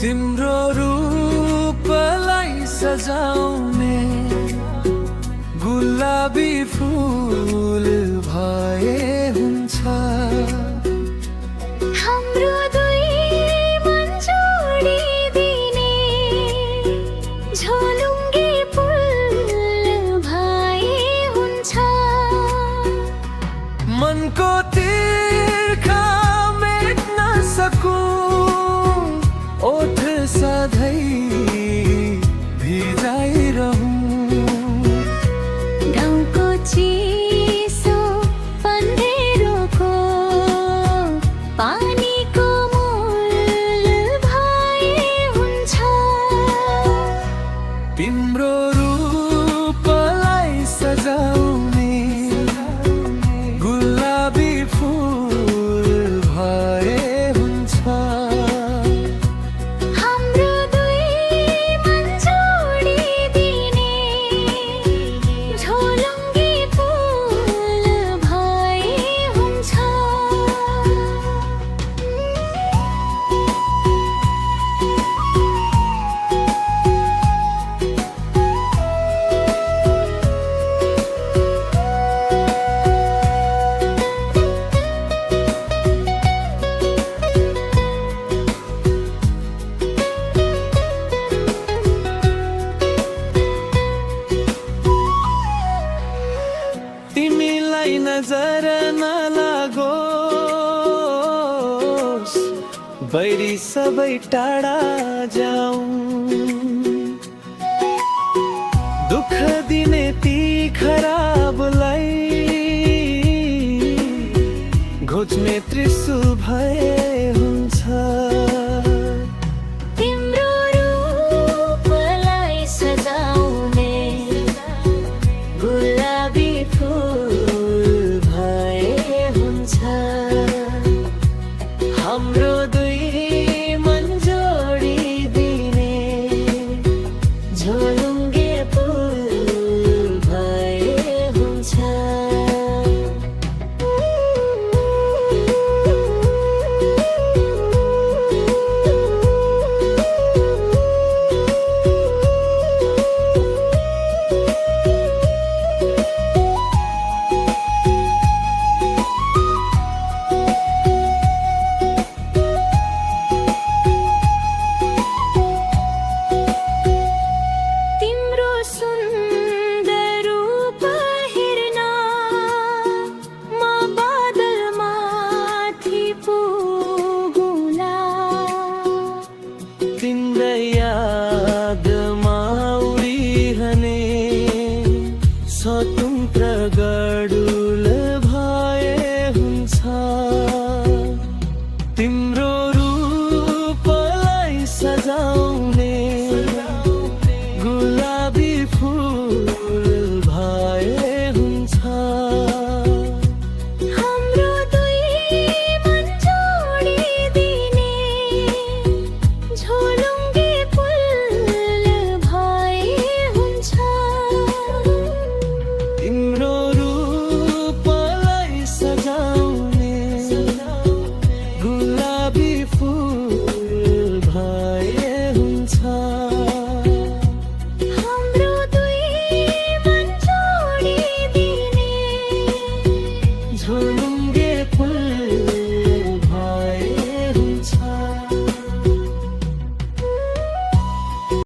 तिम्रो रूपलाई सजाउने गुलाबी फूल भए हुन्छ। हाम्रो दुई मन जोडिदिने झोलुङ्गे पुल भए हुन्छ। मनको तिर्खा मेट्न सकूं, ओठ सधैँ भिजाइरहूं। गाउँको चिसो पन्धेरोको पानीको मूल भए हुन्छ। तिम्रो रूपलाई सजाउने गुलाबी फूल भए हुन्छ। हाम्रो दुई मन जोडिदिने झोलुङ्गे पुल भए हुन्छ। तिमीलाई नजर नलागोस्, बैरी सबै टाढा जाऊं। दुःख दिने ती खराबलाई घोच्ने त्रिशूल भए हुन्छ। तिम्रो रूपलाई सजाउने गुलाबी फूल भए हुन्छ। हाम्रो दुई